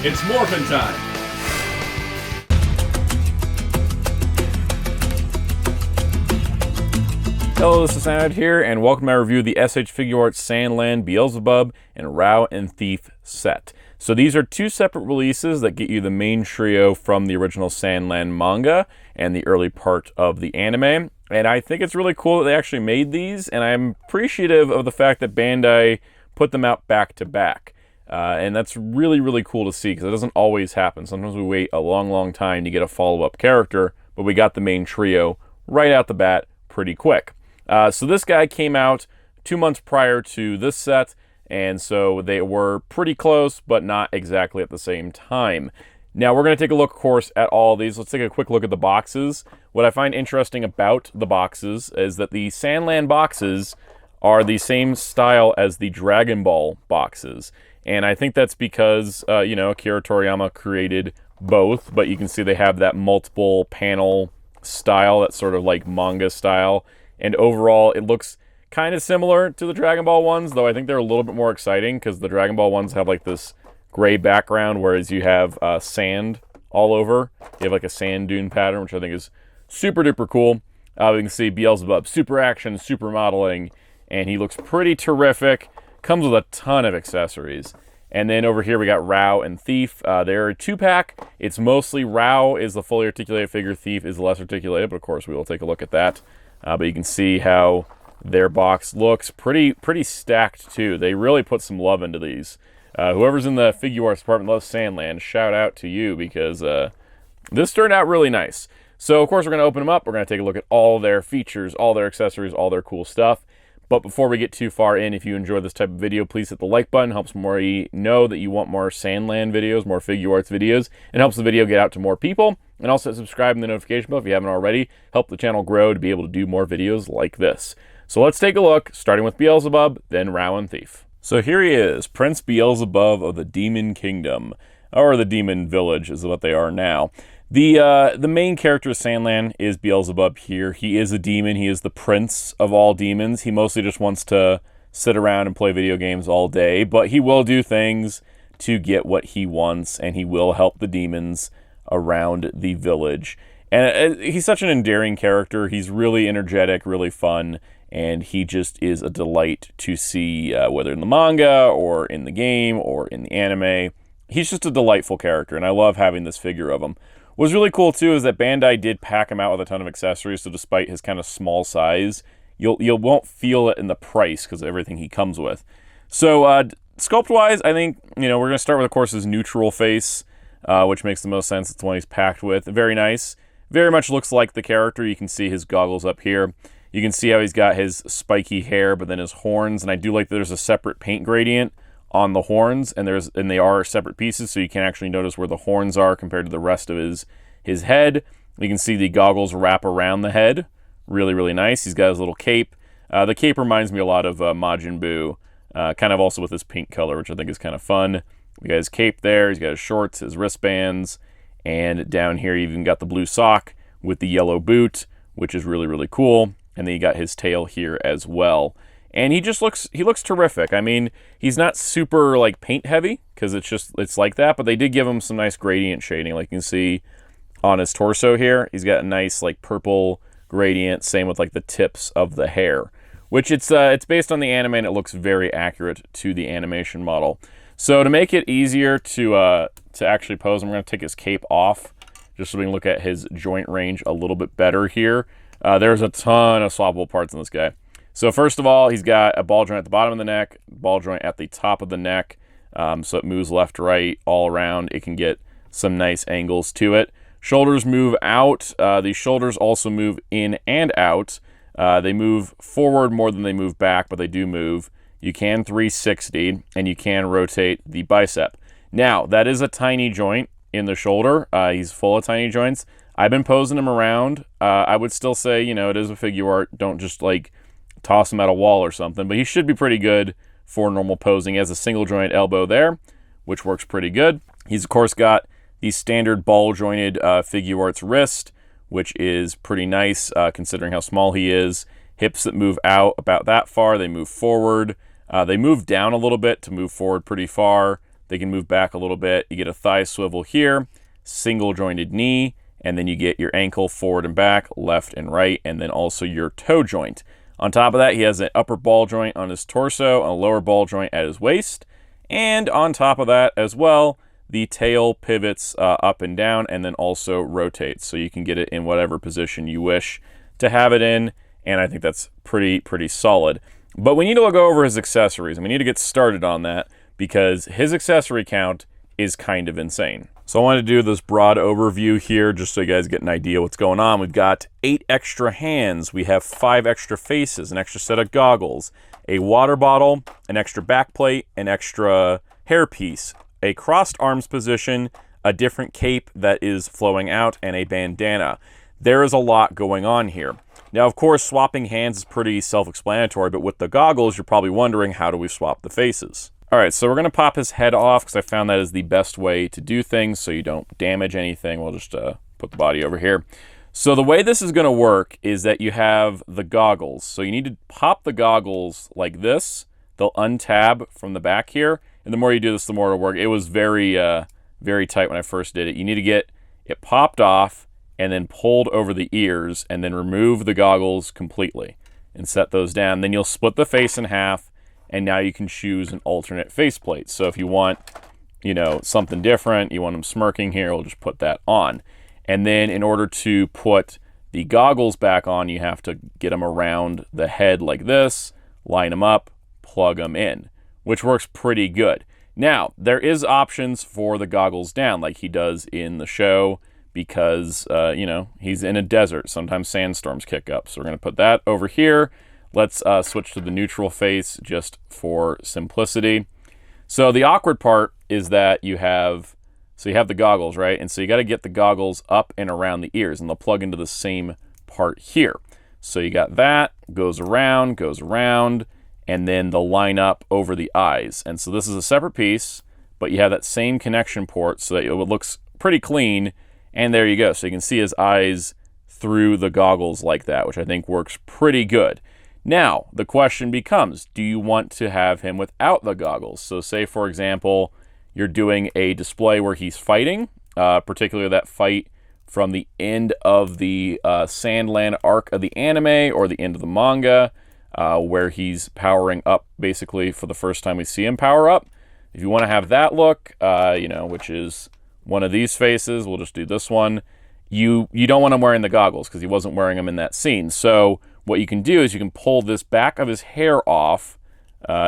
It's morphin' time! Hello, this is Soundout here, and welcome to my review of the SH Figuarts Sandland, Beelzebub, and Rao and Thief set. So these are two separate releases that get you the main trio from the original Sandland manga and the early part of the anime. And I think it's really cool that they actually made these, and I'm appreciative of the fact that Bandai put them out back to back. And that's really, really cool to see, because it doesn't always happen. Sometimes we wait a long, long time to get a follow-up character, but we got the main trio right out the bat pretty quick. So this guy came out 2 months prior to this set, and so they were pretty close, but not exactly at the same time. Now, we're going to take a look, of course, at all of these. Let's take a quick look at the boxes. What I find interesting about the boxes is that the Sandland boxes are the same style as the Dragon Ball boxes. And I think that's because, you know, Akira Toriyama created both, but you can see they have that multiple panel style, that's sort of like manga style. And overall, it looks kind of similar to the Dragon Ball ones, though I think they're a little bit more exciting because the Dragon Ball ones have like this gray background, whereas you have sand all over. You have like a sand dune pattern, which I think is super duper cool. We can see Beelzebub, super action, super modeling, and he looks pretty terrific. Comes with a ton of accessories. And then over here we got Rao and Thief. They're a 2-pack. It's mostly Rao is the fully articulated figure, Thief is the less articulated, but of course we will take a look at that. But you can see how their box looks pretty stacked too. They really put some love into these. Whoever's in the Figuarts department loves Sandland, shout out to you, because this turned out really nice. So of course we're going to open them up. We're going to take a look at all their features, all their accessories, all their cool stuff. But before we get too far in, if you enjoy this type of video, please hit the like button. Helps more know that you want more Sandland videos, more Figuarts videos, and helps the video get out to more people. And also subscribe in the notification bell if you haven't already. Help the channel grow to be able to do more videos like this. So let's take a look, starting with Beelzebub, then Rao and Thief. So here he is, Prince Beelzebub of the Demon Kingdom, or the Demon Village is what they are now. The main character of Sandland is Beelzebub here. He is a demon. He is the prince of all demons. He mostly just wants to sit around and play video games all day, but he will do things to get what he wants, and he will help the demons around the village. And he's such an endearing character. He's really energetic, really fun, and he just is a delight to see, whether in the manga or in the game or in the anime. He's just a delightful character, and I love having this figure of him. What's really cool too is that Bandai did pack him out with a ton of accessories, so despite his kind of small size, you won't feel it in the price because of everything he comes with. So sculpt-wise, I think, you know, we're going to start with, of course, his neutral face, which makes the most sense. It's the one he's packed with. Very nice. Very much looks like the character. You can see his goggles up here. You can see how he's got his spiky hair, but then his horns, and I do like that there's a separate paint gradient on the horns, and they are separate pieces, so you can actually notice where the horns are compared to the rest of his head. You can see the goggles wrap around the head. Really, really nice. He's got his little cape. The cape reminds me a lot of Majin Buu, kind of also with his pink color, which I think is kind of fun. We got his cape there. He's got his shorts, his wristbands, and down here you even got the blue sock with the yellow boot, which is really, really cool. And then you got his tail here as well. And he looks terrific. I mean, he's not super like paint heavy because it's like that, but they did give him some nice gradient shading. Like you can see on his torso here, he's got a nice like purple gradient. Same with like the tips of the hair, which it's based on the anime, and it looks very accurate to the animation model. So to make it easier to actually pose, I'm going to take his cape off just so we can look at his joint range a little bit better here. There's a ton of swappable parts in this guy. So first of all, he's got a ball joint at the bottom of the neck, ball joint at the top of the neck, so it moves left, right, all around. It can get some nice angles to it. Shoulders move out. The shoulders also move in and out. They move forward more than they move back, but they do move. You can 360, and you can rotate the bicep. Now, that is a tiny joint in the shoulder. He's full of tiny joints. I've been posing him around. I would still say, you know, it is a Figuart. Don't just like toss him at a wall or something, but he should be pretty good for normal posing. He has a single joint elbow there, which works pretty good. He's of course got the standard ball jointed Figuarts wrist, which is pretty nice considering how small he is. Hips that move out about that far, they move forward. They move down a little bit to move forward pretty far. They can move back a little bit. You get a thigh swivel here, single jointed knee, and then you get your ankle forward and back, left and right, and then also your toe joint. On top of that, he has an upper ball joint on his torso, and a lower ball joint at his waist. And on top of that as well, the tail pivots up and down and then also rotates. So you can get it in whatever position you wish to have it in. And I think that's pretty solid. But we need to go over his accessories, and we need to get started on that because his accessory count is kind of insane. So I wanted to do this broad overview here just so you guys get an idea what's going on. We've got 8 extra hands, we have 5 extra faces, an extra set of goggles, a water bottle, an extra back plate, an extra hairpiece, a crossed arms position, a different cape that is flowing out, and a bandana. There is a lot going on here. Now, of course, swapping hands is pretty self-explanatory, but with the goggles, you're probably wondering, how do we swap the faces? All right, so we're going to pop his head off because I found that is the best way to do things so you don't damage anything. We'll just put the body over here. So the way this is going to work is that you have the goggles. So you need to pop the goggles like this. They'll untab from the back here. And the more you do this, the more it'll work. It was very tight when I first did it. You need to get it popped off and then pulled over the ears and then remove the goggles completely and set those down. Then you'll split the face in half. And now you can choose an alternate faceplate. So if you want, you know, something different, you want them smirking here, we'll just put that on. And then in order to put the goggles back on, you have to get them around the head like this, line them up, plug them in, which works pretty good. Now, there is options for the goggles down like he does in the show because, you know, he's in a desert. Sometimes sandstorms kick up. So we're going to put that over here. Let's switch to the neutral face just for simplicity. So the awkward part is that you have the goggles, right? And so you got to get the goggles up and around the ears, and they'll plug into the same part here. So you got that, goes around, and then they'll line up over the eyes. And so this is a separate piece, but you have that same connection port so that it looks pretty clean. And there you go. So you can see his eyes through the goggles like that, which I think works pretty good. Now, the question becomes, do you want to have him without the goggles? So say, for example, you're doing a display where he's fighting, particularly that fight from the end of the Sandland arc of the anime or the end of the manga, where he's powering up basically for the first time we see him power up. If you want to have that look, you know, which is one of these faces, we'll just do this one. You don't want him wearing the goggles because he wasn't wearing them in that scene. So what you can do is you can pull this back of his hair off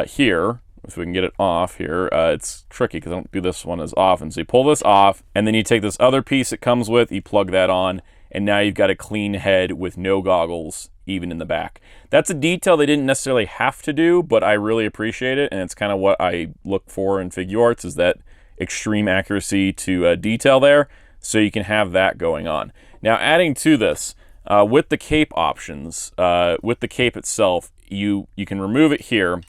here. If we can get it off here. It's tricky because I don't do this one as often. So you pull this off, and then you take this other piece it comes with, you plug that on, and now you've got a clean head with no goggles, even in the back. That's a detail they didn't necessarily have to do, but I really appreciate it, and it's kind of what I look for in Figuarts, is that extreme accuracy to detail there, so you can have that going on. Now, adding to this, with the cape options, with the cape itself, you can remove it here,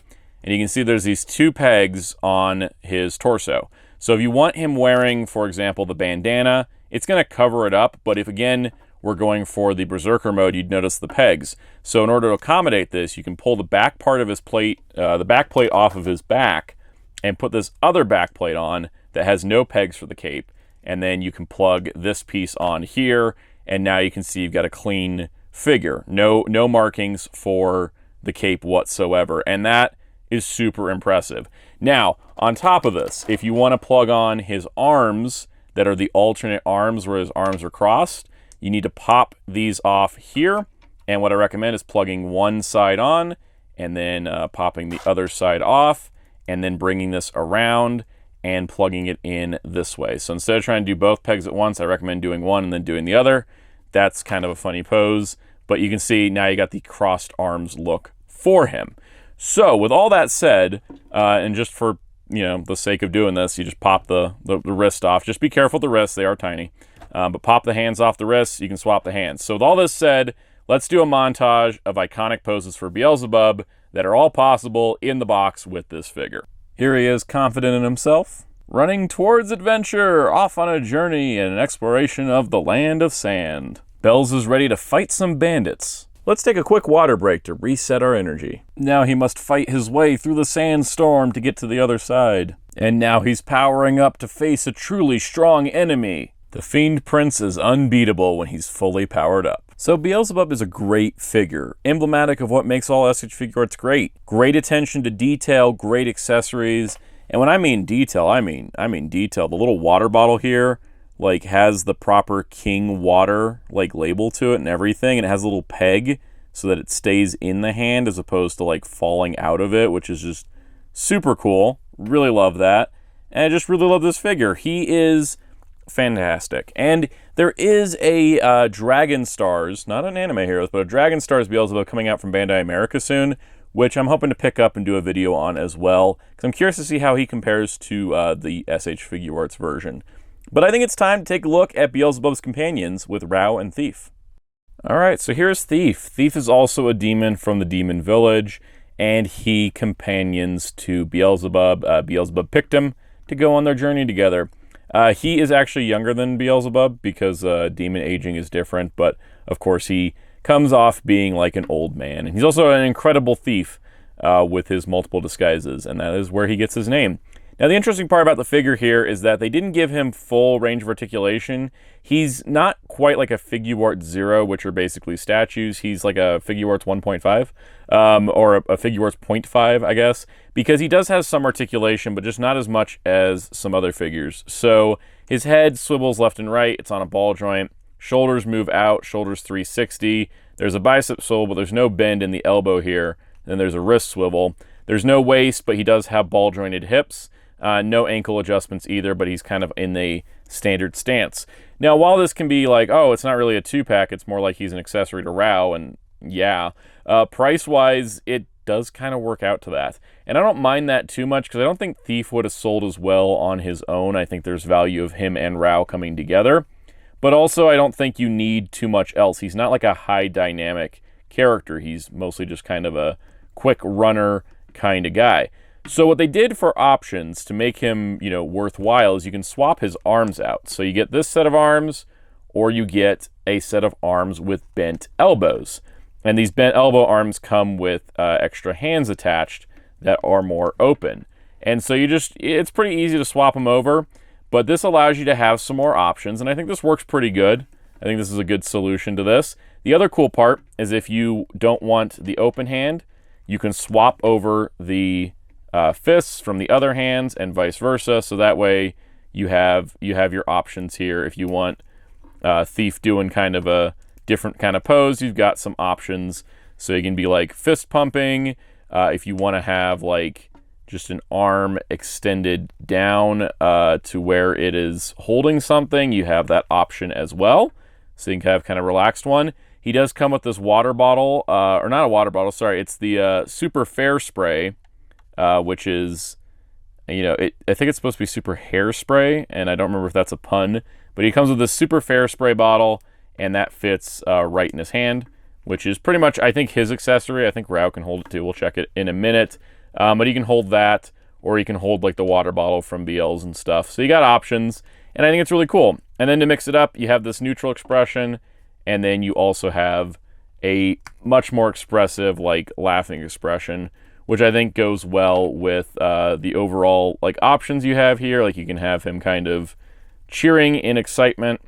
and you can see there's these 2 pegs on his torso. So if you want him wearing, for example, the bandana, it's going to cover it up, but if, again, we're going for the Berserker mode, you'd notice the pegs. So in order to accommodate this, you can pull the back part of his plate, the back plate off of his back, and put this other back plate on that has no pegs for the cape, and then you can plug this piece on here, and now you can see you've got a clean figure. No markings for the cape whatsoever. And that is super impressive. Now, on top of this, if you want to plug on his arms that are the alternate arms where his arms are crossed, you need to pop these off here. And what I recommend is plugging one side on and then popping the other side off and then bringing this around and plugging it in this way. So instead of trying to do both pegs at once, I recommend doing one and then doing the other. That's kind of a funny pose, but you can see now you got the crossed arms look for him. So with all that said, and just for, you know, the sake of doing this, you just pop the wrist off. Just be careful with the wrists, they are tiny. But pop the hands off the wrists, you can swap the hands. So with all this said, let's do a montage of iconic poses for Beelzebub that are all possible in the box with this figure. Here he is, confident in himself, running towards adventure, off on a journey and an exploration of the land of sand. Belz is ready to fight some bandits. Let's take a quick water break to reset our energy. Now he must fight his way through the sandstorm to get to the other side. And now he's powering up to face a truly strong enemy. The Fiend Prince is unbeatable when he's fully powered up. So Beelzebub is a great figure, emblematic of what makes all SH Figuarts great. Great attention to detail, great accessories, and when I mean detail, I mean detail. The little water bottle here, like, has the proper King Water, like, label to it and everything, and it has a little peg so that it stays in the hand as opposed to, like, falling out of it, which is just super cool. Really love that, and I just really love this figure. He is fantastic. And there is a Dragon Stars, not an Anime Heroes, but a Dragon Stars Beelzebub coming out from Bandai America soon, which I'm hoping to pick up and do a video on as well, because I'm curious to see how he compares to the SH Figuarts version. But I think it's time to take a look at Beelzebub's companions with Rao and Thief. Alright, so here's Thief. Thief is also a demon from the Demon Village, and he companions to Beelzebub. Beelzebub picked him to go on their journey together. He is actually younger than Beelzebub because demon aging is different, but of course he comes off being like an old man. And he's also an incredible thief with his multiple disguises, and that is where he gets his name. Now, the interesting part about the figure here is that they didn't give him full range of articulation. He's not quite like a Figuarts 0, which are basically statues. He's like a Figuarts 1.5, or a Figuarts 0.5, I guess, because he does have some articulation, but just not as much as some other figures. So his head swivels left and right. It's on a ball joint. Shoulders move out, shoulders 360. There's a bicep swivel, but there's no bend in the elbow here. Then there's a wrist swivel. There's no waist, but he does have ball jointed hips. No ankle adjustments either, but he's kind of in a standard stance. Now, while this can be like, oh, it's not really a 2-pack, it's more like he's an accessory to Rao, and yeah, price-wise, it does kind of work out to that. And I don't mind that too much, because I don't think Thief would have sold as well on his own. I think there's value of him and Rao coming together. But also, I don't think you need too much else. He's not like a high-dynamic character. He's mostly just kind of a quick runner kind of guy. So what they did for options to make him, you know, worthwhile is you can swap his arms out. So you get this set of arms, or you get a set of arms with bent elbows. And these bent elbow arms come with extra hands attached that are more open. And so it's pretty easy to swap them over, but this allows you to have some more options, and I think this works pretty good. I think this is a good solution to this. The other cool part is if you don't want the open hand, you can swap over the fists from the other hands and vice versa, so that way you have your options here. If you want Thief doing kind of a different kind of pose, you've got some options. So you can be like fist pumping. If you want to have like just an arm extended down to where it is holding something, you have that option as well. So you can have kind of relaxed one. He does come with this water bottle, or not a water bottle, sorry, it's the Super Fair Spray, which is, you know, I think it's supposed to be Super Hairspray, and I don't remember if that's a pun, but he comes with this Super Fair Spray bottle, and that fits right in his hand, which is pretty much, I think, his accessory. I think Rao can hold it too. We'll check it in a minute. But he can hold that, or he can hold like the water bottle from Beelz and stuff. So you got options, and I think it's really cool. And then to mix it up, you have this neutral expression, and then you also have a much more expressive, like, laughing expression, which I think goes well with the overall, like, options you have here. Like, you can have him kind of cheering in excitement.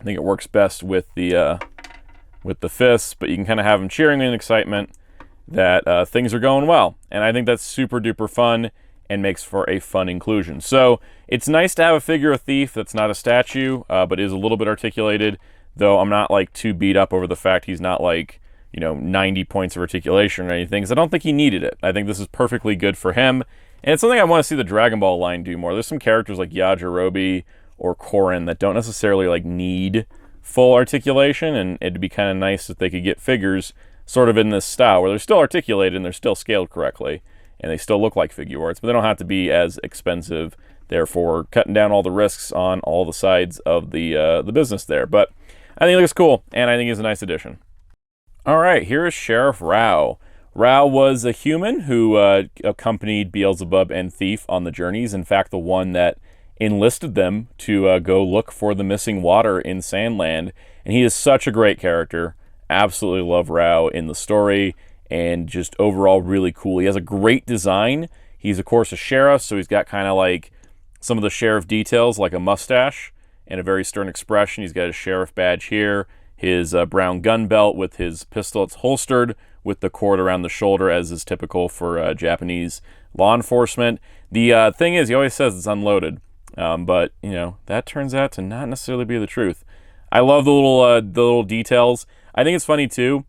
I think it works best with the fists, but you can kind of have him cheering in excitement that things are going well. And I think that's super duper fun and makes for a fun inclusion. So it's nice to have a figure of Thief that's not a statue, but is a little bit articulated, though I'm not like too beat up over the fact he's not like, you know, 90 points of articulation or anything, because I don't think he needed it. I think this is perfectly good for him. And it's something I want to see the Dragon Ball line do more. There's some characters like Yajirobe or Korin that don't necessarily like need full articulation, and it'd be kind of nice if they could get figures sort of in this style where they're still articulated and they're still scaled correctly and they still look like Figuarts, but they don't have to be as expensive, therefore cutting down all the risks on all the sides of the business there. But I think it looks cool, and I think it's a nice addition. All right, here is Sheriff Rao. Rao was a human who accompanied Beelzebub and Thief on the journeys. In fact, the one that enlisted them to go look for the missing water in Sandland. And he is such a great character. Absolutely love Rao in the story, and just overall really cool. He has a great design. He's, of course, a sheriff, so he's got kind of like some of the sheriff details, like a mustache and a very stern expression. He's got his sheriff badge here, his brown gun belt with his pistol. It's holstered with the cord around the shoulder, as is typical for Japanese law enforcement. The thing is, he always says it's unloaded, but, you know, that turns out to not necessarily be the truth. I love the little details. I think it's funny, too.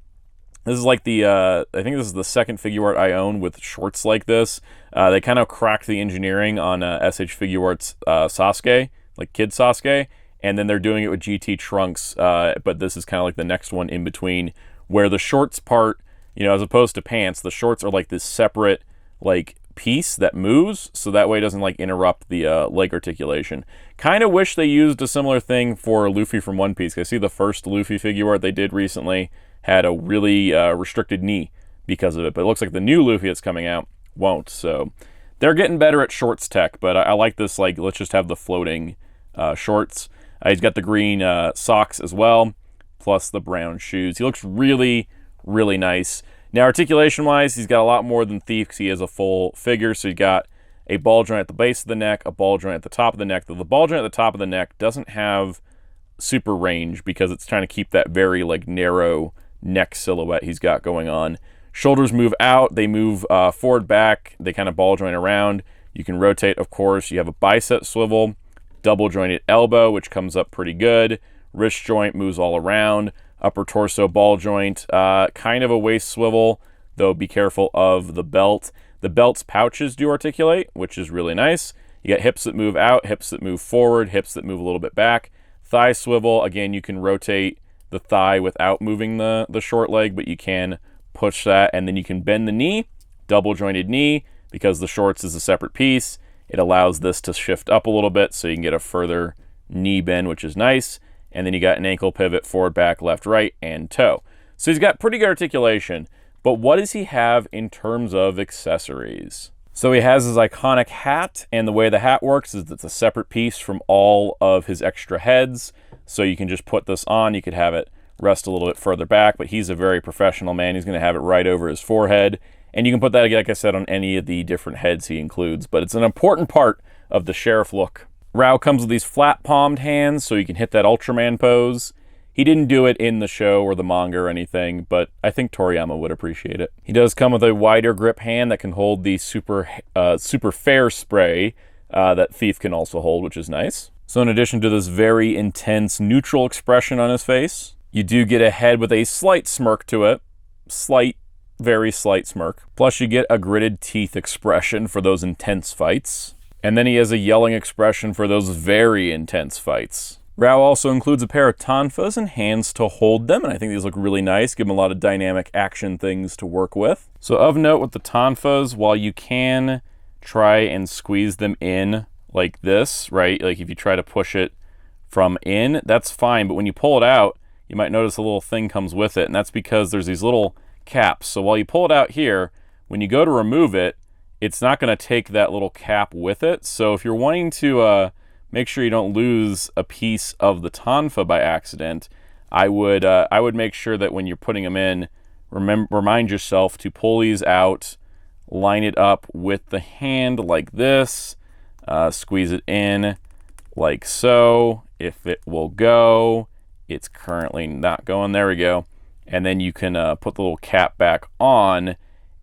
This is like I think this is the second Figuart I own with shorts like this. They kind of cracked the engineering on SH Figuarts Sasuke, like Kid Sasuke, and then they're doing it with GT trunks, but this is kind of like the next one in between, where the shorts part, you know, as opposed to pants, the shorts are like this separate, like, piece that moves, so that way it doesn't, like, interrupt the leg articulation. Kind of wish they used a similar thing for Luffy from One Piece. I see the first Luffy Figuart they did recently had a really restricted knee because of it, but it looks like the new Luffy that's coming out won't. So they're getting better at shorts tech, but I like this, like, let's just have the floating shorts. He's got the green socks as well, plus the brown shoes. He looks really, really nice. Now, articulation-wise, he's got a lot more than Thief because he has a full figure. So he's got a ball joint at the base of the neck, a ball joint at the top of the neck. The ball joint at the top of the neck doesn't have super range because it's trying to keep that very, like, narrow neck silhouette he's got going on. Shoulders move out. They move forward, back. They kind of ball joint around. You can rotate, of course. You have a bicep swivel, double jointed elbow, which comes up pretty good. Wrist joint moves all around. Upper torso ball joint, kind of a waist swivel, though be careful of the belt. The belt's pouches do articulate, which is really nice. You got hips that move out, hips that move forward, hips that move a little bit back. Thigh swivel, again, you can rotate the thigh without moving the short leg, but you can push that, and then you can bend the knee, double jointed knee, because the shorts is a separate piece. It allows this to shift up a little bit so you can get a further knee bend, which is nice. And then you got an ankle pivot, forward, back, left, right, and toe. So he's got pretty good articulation, but what does he have in terms of accessories? So he has his iconic hat, and the way the hat works is it's a separate piece from all of his extra heads. So you can just put this on. You could have it rest a little bit further back, but he's a very professional man. He's going to have it right over his forehead. And you can put that, like I said, on any of the different heads he includes. But it's an important part of the sheriff look. Rao comes with these flat-palmed hands, so you can hit that Ultraman pose. He didn't do it in the show or the manga or anything, but I think Toriyama would appreciate it. He does come with a wider grip hand that can hold the super fair spray that Thief can also hold, which is nice. So in addition to this very intense neutral expression on his face, you do get a head with a slight smirk to it. Slight, very slight smirk. Plus you get a gritted teeth expression for those intense fights. And then he has a yelling expression for those very intense fights. Rao also includes a pair of tonfas and hands to hold them, and I think these look really nice, give him a lot of dynamic action things to work with. So of note with the tonfas, while you can try and squeeze them in like this, right? Like if you try to push it from in, that's fine, but when you pull it out, you might notice a little thing comes with it, and that's because there's these little caps. So while you pull it out here, when you go to remove it, it's not going to take that little cap with it. So if you're wanting to make sure you don't lose a piece of the tonfa by accident, I would make sure that when you're putting them in, remind yourself to pull these out, line it up with the hand like this, squeeze it in like so. If it will go, it's currently not going. There we go. And then you can put the little cap back on,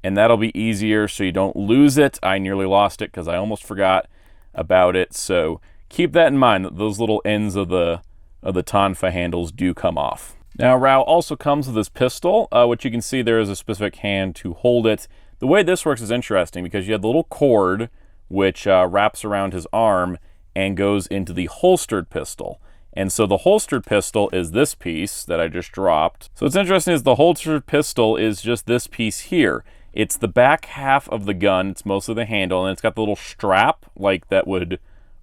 and that'll be easier so you don't lose it. I nearly lost it because I almost forgot about it. So keep that in mind, that those little ends of the tonfa handles do come off. Now, Rao also comes with this pistol, which you can see there is a specific hand to hold it. The way this works is interesting because you have the little cord which wraps around his arm and goes into the holstered pistol. And so the holstered pistol is this piece that I just dropped. So what's interesting is the holstered pistol is just this piece here. It's the back half of the gun. It's mostly the handle, and it's got the little strap like that would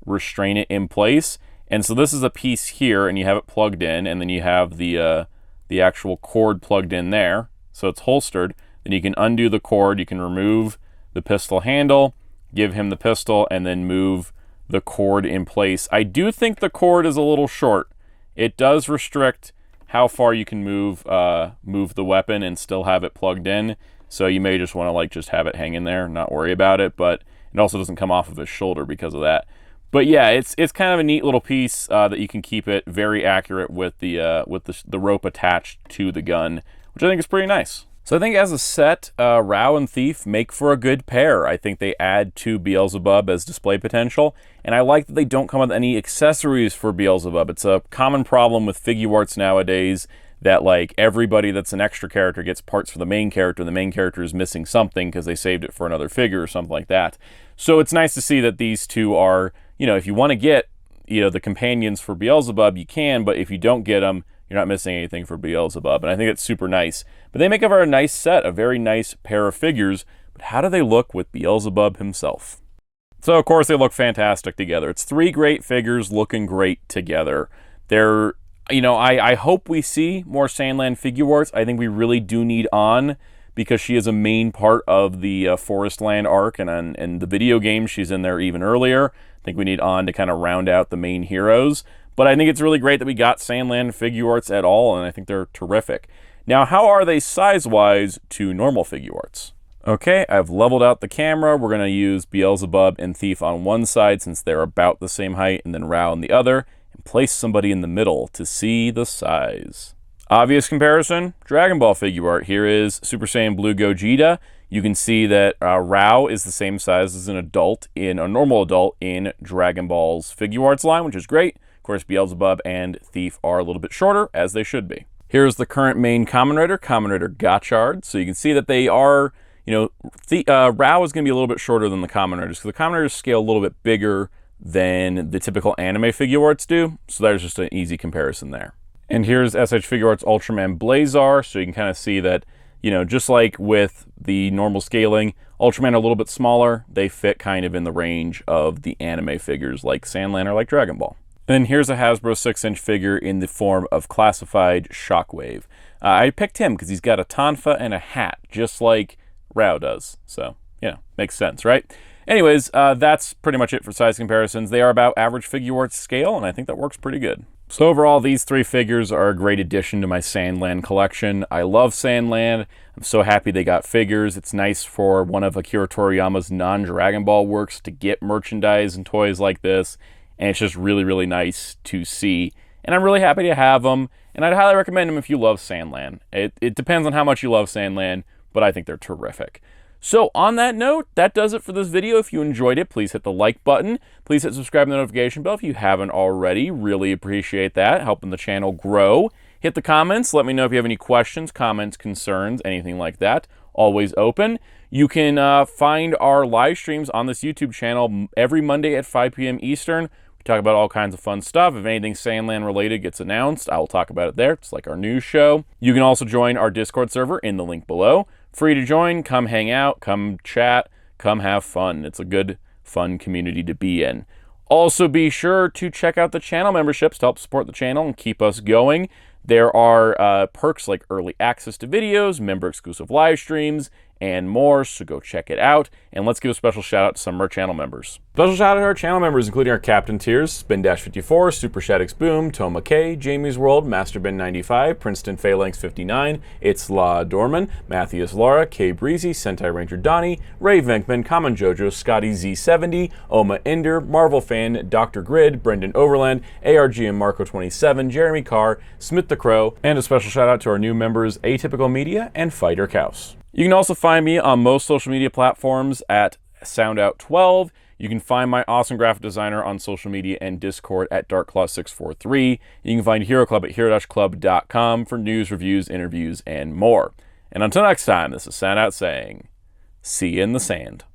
restrain it in place. And so this is a piece here, and you have it plugged in, and then you have the actual cord plugged in there. So it's holstered. Then you can undo the cord. You can remove the pistol handle, give him the pistol, and then move the cord in place. I do think the cord is a little short. It does restrict how far you can move the weapon and still have it plugged in. So you may just want to like just have it hang in there, not worry about it, but it also doesn't come off of his shoulder because of that. But yeah, it's kind of a neat little piece that you can keep it very accurate with the rope attached to the gun, which I think is pretty nice. So I think as a set, Rao and Thief make for a good pair. I think they add to Beelzebub as display potential, and I like that they don't come with any accessories for Beelzebub. It's a common problem with Figuarts nowadays that like everybody that's an extra character gets parts for the main character, and the main character is missing something because they saved it for another figure or something like that. So it's nice to see that these two are, you know, if you want to get, you know, the companions for Beelzebub, you can, but if you don't get them, you're not missing anything for Beelzebub, and I think it's super nice. But they make a very nice set, a very nice pair of figures, but how do they look with Beelzebub himself? So, of course, they look fantastic together. It's three great figures looking great together. They're, you know, I hope we see more Sandland Figuarts. I think we really do need On, because she is a main part of the Forest Land arc, and in the video game, she's in there even earlier. I think we need On to kind of round out the main heroes. But I think it's really great that we got Sandland Figuarts at all, and I think they're terrific. Now, how are they size-wise to normal Figuarts? Okay, I've leveled out the camera. We're going to use Beelzebub and Thief on one side since they're about the same height, and then Rao on the other, and place somebody in the middle to see the size. Obvious comparison, Dragon Ball Figuart. Here is Super Saiyan Blue Gogeta. You can see that Rao is the same size as a normal adult in Dragon Ball's Figuarts line, which is great. Of course, Beelzebub and Thief are a little bit shorter, as they should be. Here's the current main Kamen Rider Gotchard. So you can see that they are, you know, Rao is going to be a little bit shorter than the Kamen Riders, because the Kamen Riders scale a little bit bigger than the typical anime Figuarts do. So there's just an easy comparison there. And here's SH Figuarts Ultraman Blazar. So you can kind of see that, you know, just like with the normal scaling, Ultraman are a little bit smaller. They fit kind of in the range of the anime figures like Sandland or like Dragon Ball. And then here's a Hasbro 6-inch figure in the form of classified Shockwave. I picked him because he's got a tonfa and a hat, just like Rao does. So, you know, makes sense, right? Anyways, that's pretty much it for size comparisons. They are about average Figuarts scale, and I think that works pretty good. So overall, these three figures are a great addition to my Sandland collection. I love Sandland. I'm so happy they got figures. It's nice for one of Akira Toriyama's non-Dragon Ball works to get merchandise and toys like this. And it's just really, really nice to see. And I'm really happy to have them. And I'd highly recommend them if you love Sandland. It depends on how much you love Sandland, but I think they're terrific. So on that note, that does it for this video. If you enjoyed it, please hit the like button. Please hit subscribe and the notification bell if you haven't already. Really appreciate that, helping the channel grow. Hit the comments. Let me know if you have any questions, comments, concerns, anything like that. Always open. You can find our live streams on this YouTube channel every Monday at 5 p.m. Eastern. We talk about all kinds of fun stuff. If anything Sandland related gets announced, I'll talk about it there. It's like our news show. You can also join our Discord server in the link below. Free to join, come hang out, come chat, come have fun. It's a good, fun community to be in. Also be sure to check out the channel memberships to help support the channel and keep us going. There are perks like early access to videos, member-exclusive live streams, and more, so go check it out. And let's give a special shout out to some of our channel members. Special shout out to our channel members, including our Captain Tiers, Spin-54, Super Shaddix Boom, Toma K, Jamie's World, MasterBin95, Princeton Phalanx 59, It's La Dorman, Matthias Lara, K Breezy, Sentai Ranger Donnie, Ray Venkman, Common Jojo, Scotty Z70, Oma Ender, Marvel Fan, Dr. Grid, Brendan Overland, ARG and Marco 27, Jeremy Carr, Smith the Crow, and a special shout out to our new members, Atypical Media and Fighter Kaus. You can also find me on most social media platforms at Soundout12. You can find my awesome graphic designer on social media and Discord at DarkClaw643. You can find Hero Club at hero-club.com for news, reviews, interviews, and more. And until next time, this is Soundout saying, see you in the sand.